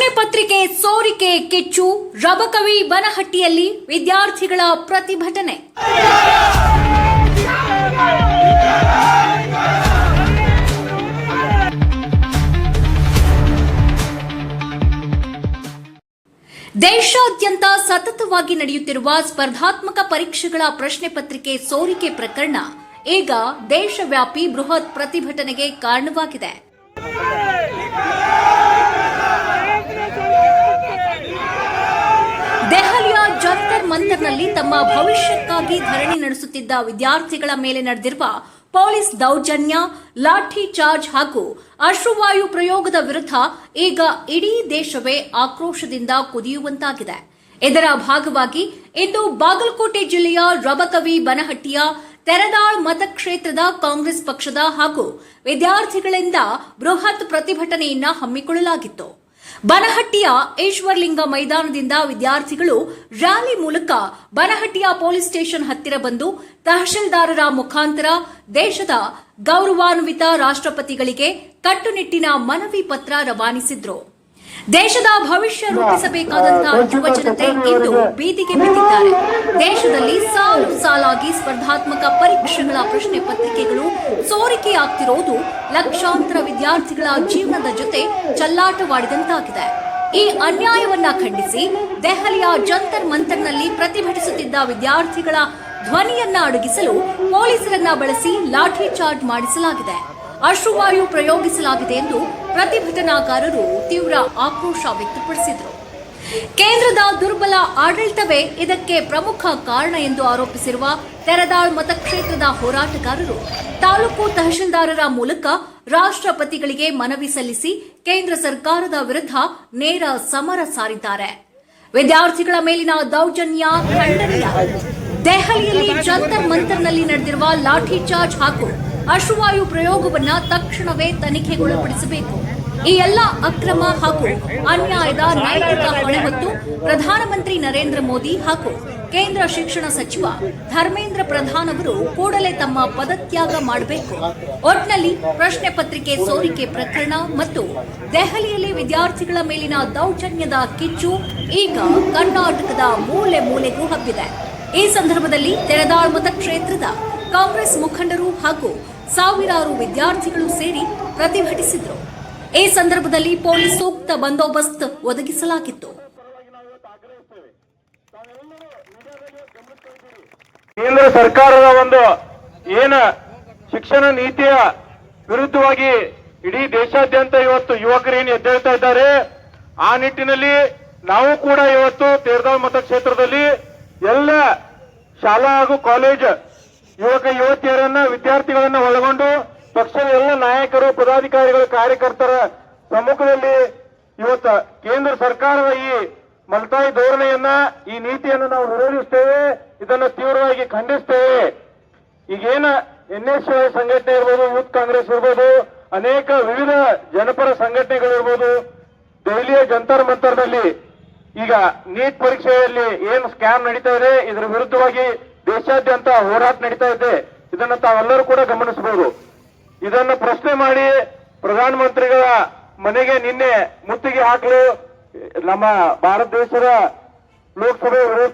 ಪ್ರಶ್ನೆ ಪತ್ರಿಕೆ ಸೋರಿಕೆ ಕಿಚ್ಚು ರಬಕವಿ ಬನಹಟ್ಟಿಯಲ್ಲಿ ವಿದ್ಯಾರ್ಥಿಗಳ ಪ್ರತಿಭಟನೆ. ದೇಶಾದ್ಯಂತ ಸತತವಾಗಿ ನಡೆಯುತ್ತಿರುವ ಸ್ಪರ್ಧಾತ್ಮಕ ಪರೀಕ್ಷೆಗಳ ಪ್ರಶ್ನೆ ಪತ್ರಿಕೆ ಸೋರಿಕೆ ಪ್ರಕರಣ ಈಗ ದೇಶವ್ಯಾಪಿ ಬೃಹತ್ ಪ್ರತಿಭಟನೆಗೆ ಕಾರಣವಾಗಿದೆ. ದೆಹಲಿಯ ಜಂತರ್ ಮಂತರ್ನಲ್ಲಿ ತಮ್ಮ ಭವಿಷ್ಯಕ್ಕಾಗಿ ಧರಣಿ ನಡೆಸುತ್ತಿದ್ದ ವಿದ್ಯಾರ್ಥಿಗಳ ಮೇಲೆ ನಡೆದಿರುವ ಪೊಲೀಸ್ ದೌರ್ಜನ್ಯ, ಲಾಠಿ ಚಾರ್ಜ್ ಹಾಗೂ ಅಶ್ರುವಾಯು ಪ್ರಯೋಗದ ವಿರುದ್ಧ ಈಗ ಇಡೀ ದೇಶವೇ ಆಕ್ರೋಶದಿಂದ ಕುದಿಯುವಂತಾಗಿದೆ. ಇದರ ಭಾಗವಾಗಿ ಇಂದು ಬಾಗಲಕೋಟೆ ಜಿಲ್ಲೆಯ ರಬಕವಿ ಬನಹಟ್ಟಿಯ ತೆರದಾಳ್ ಮತಕ್ಷೇತ್ರದ ಕಾಂಗ್ರೆಸ್ ಪಕ್ಷದ ಹಾಗೂ ವಿದ್ಯಾರ್ಥಿಗಳಿಂದ ಬೃಹತ್ ಪ್ರತಿಭಟನೆಯನ್ನ ಹಮ್ಮಿಕೊಳ್ಳಲಾಗಿತ್ತು. ಬನಹಟ್ಟಿಯ ಈಶ್ವರಲಿಂಗ ಮೈದಾನದಿಂದ ವಿದ್ಯಾರ್ಥಿಗಳು ರ್ಯಾಲಿ ಮೂಲಕ ಬನಹಟ್ಟಿಯ ಪೊಲೀಸ್ ಸ್ಟೇಷನ್ ಹತ್ತಿರ ಬಂದು ತಹಶೀಲ್ದಾರರ ಮುಖಾಂತರ ದೇಶದ ಗೌರವಾನ್ವಿತ ರಾಷ್ಟ್ರಪತಿಗಳಿಗೆ ಕಟ್ಟುನಿಟ್ಟಿನ ಮನವಿ ಪತ್ರ ರವಾನಿಸಿದ್ರು. ದೇಶದ ಭವಿಷ್ಯ ರೂಪಿಸಬೇಕಾದಂತಹ ಯುವಜನತೆ ಇಂದು ಬೀದಿಗೆ ಬಿದ್ದಿದ್ದಾರೆ. ದೇಶದಲ್ಲಿ ಸಾಲು ಸಾಲಾಗಿ ಸ್ಪರ್ಧಾತ್ಮಕ ಪರೀಕ್ಷೆಗಳ ಪ್ರಶ್ನೆ ಪತ್ರಿಕೆಗಳು ಸೋರಿಕೆಯಾಗ್ತಿರೋದು ಲಕ್ಷಾಂತರ ವಿದ್ಯಾರ್ಥಿಗಳ ಜೀವನದ ಜೊತೆ ಚೆಲ್ಲಾಟವಾಡಿದಂತಾಗಿದೆ. ಈ ಅನ್ಯಾಯವನ್ನ ಖಂಡಿಸಿ ದೆಹಲಿಯ ಜಂತರ್ ಮಂತರ್ನಲ್ಲಿ ಪ್ರತಿಭಟಿಸುತ್ತಿದ್ದ ವಿದ್ಯಾರ್ಥಿಗಳ ಧ್ವನಿಯನ್ನ ಅಡಗಿಸಲು ಪೊಲೀಸರನ್ನ ಬಳಸಿ ಲಾಠಿ ಚಾರ್ಜ್ ಮಾಡಿಸಲಾಗಿದೆ, ಅಶ್ರುವಾಯು ಪ್ರಯೋಗಿಸಲಾಗಿದೆ ಎಂದು ಪ್ರತಿಭಟನಾಕಾರರು ತೀವ್ರ ಆಕ್ರೋಶ ವ್ಯಕ್ತಪಡಿಸಿದರು. ಕೇಂದ್ರದ ದುರ್ಬಲ ಆಡಳಿತವೇ ಇದಕ್ಕೆ ಪ್ರಮುಖ ಕಾರಣ ಎಂದು ಆರೋಪಿಸಿರುವ ತೆರದಾಳ್ ಮತಕ್ಷೇತ್ರದ ಹೋರಾಟಗಾರರು ತಾಲೂಕು ತಹಶೀಲ್ದಾರರ ಮೂಲಕ ರಾಷ್ಟ್ರಪತಿಗಳಿಗೆ ಮನವಿ ಸಲ್ಲಿಸಿ ಕೇಂದ್ರ ಸರ್ಕಾರದ ವಿರುದ್ಧ ನೇರ ಸಮರ ಸಾರಿದ್ದಾರೆ. ವಿದ್ಯಾರ್ಥಿಗಳ ಮೇಲಿನ ದೌರ್ಜನ್ಯ ಖಂಡನೀಯ. ದೆಹಲಿಯಲ್ಲಿ ಜಂತರ್ ಮಂತರ್ನಲ್ಲಿ ನಡೆದಿರುವ ಲಾಠಿ ಚಾರ್ಜ್ ಹಾಗೂ ಅಶ್ರುವಾಯು ಪ್ರಯೋಗವನ್ನು ತಕ್ಷಣವೇ ತನಿಖೆಗೊಳಪಡಿಸಬೇಕು. ಈ ಎಲ್ಲ ಅಕ್ರಮ ಹಾಗೂ ಅನ್ಯಾಯದ ನೈತಿಕ ಹೊಣೆ ಹೊತ್ತು ಪ್ರಧಾನಮಂತ್ರಿ ನರೇಂದ್ರ ಮೋದಿ ಹಾಗೂ ಕೇಂದ್ರ ಶಿಕ್ಷಣ ಸಚಿವ ಧರ್ಮೇಂದ್ರ ಪ್ರಧಾನ್ ಅವರು ಕೂಡಲೇ ತಮ್ಮ ಪದತ್ಯಾಗ ಮಾಡಬೇಕು. ಒಟ್ನಲ್ಲಿ ಪ್ರಶ್ನೆ ಪತ್ರಿಕೆ ಸೋರಿಕೆ ಪ್ರಕರಣ ಮತ್ತು ದೆಹಲಿಯಲ್ಲಿ ವಿದ್ಯಾರ್ಥಿಗಳ ಮೇಲಿನ ದೌರ್ಜನ್ಯದ ಕಿಚ್ಚು ಈಗ ಕರ್ನಾಟಕದ ಮೂಲೆ ಮೂಲೆಗೂ ಹಬ್ಬಿದೆ. ಈ ಸಂದರ್ಭದಲ್ಲಿ ತೆರದಾಳ್ ಮತಕ್ಷೇತ್ರದ ಕಾಂಗ್ರೆಸ್ ಮುಖಂಡರು ಹಾಗೂ ಸಾವಿರಾರು ವಿದ್ಯಾರ್ಥಿಗಳು ಸೇರಿ ಪ್ರತಿಭಟಿಸಿದರು. ಈ ಸಂದರ್ಭದಲ್ಲಿ ಪೊಲೀಸ್ ಸೂಕ್ತ ಬಂದೋಬಸ್ತ್ ಒದಗಿಸಲಾಗಿತ್ತು. ಕೇಂದ್ರ ಸರ್ಕಾರದ ಒಂದು ಶಿಕ್ಷಣ ನೀತಿಯ ವಿರುದ್ಧವಾಗಿ ಇಡೀ ದೇಶಾದ್ಯಂತ ಇವತ್ತು ಯುವಕರೇನು ಎದ್ದೇಳ್ತಾ ಇದ್ದಾರೆ. ಆ ನಿಟ್ಟಿನಲ್ಲಿ ನಾವು ಕೂಡ ಇವತ್ತು ತೇರದಾಳ್ ಮತಕ್ಷೇತ್ರದಲ್ಲಿ ಎಲ್ಲ ಶಾಲಾ ಹಾಗೂ ಕಾಲೇಜ್ ಯುವಕ ಯುವತಿಯರನ್ನ ವಿದ್ಯಾರ್ಥಿಗಳನ್ನ ಒಳಗೊಂಡು ಪಕ್ಷದ ಎಲ್ಲ ನಾಯಕರು, ಪದಾಧಿಕಾರಿಗಳು, ಕಾರ್ಯಕರ್ತರ ಸಮ್ಮುಖದಲ್ಲಿ ಇವತ್ತು ಕೇಂದ್ರ ಸರ್ಕಾರದ ಈ ಮಲ್ತಾಯಿ ಧೋರಣೆಯನ್ನ, ಈ ನೀತಿಯನ್ನು ನಾವು ವಿರೋಧಿಸ್ತೇವೆ, ಇದನ್ನು ತೀವ್ರವಾಗಿ ಖಂಡಿಸ್ತೇವೆ. ಈಗೇನ NSY ಸಂಘಟನೆ ಇರ್ಬೋದು, ಯೂತ್ ಕಾಂಗ್ರೆಸ್ ಇರ್ಬೋದು, ಅನೇಕ ವಿವಿಧ ಜನಪರ ಸಂಘಟನೆಗಳಿರ್ಬೋದು, ದೆಹಲಿಯ ಜಂತರ್ ಮಂತರ್ನಲ್ಲಿ ಈಗ ನೀಟ್ ಪರೀಕ್ಷೆಯಲ್ಲಿ ಏನು ಸ್ಕ್ಯಾಮ್ ನಡೀತಾ ಇದೆ, ಇದರ ವಿರುದ್ಧವಾಗಿ ದೇಶಾದ್ಯಂತ ಹೋರಾಟ ನಡೀತಾ ಇದೆ. ಇದನ್ನು ತಾವೆಲ್ಲರೂ ಕೂಡ ಗಮನಿಸಬಹುದು. ಇದನ್ನು ಪ್ರಶ್ನೆ ಮಾಡಿ ಪ್ರಧಾನಮಂತ್ರಿಗಳ ಮನೆಗೆ ನಿನ್ನೆ ಮುತ್ತಿಗೆ ಹಾಕಲು ನಮ್ಮ ಭಾರತ ದೇಶದ ಲೋಕಸಭೆ ವಿರೋಧ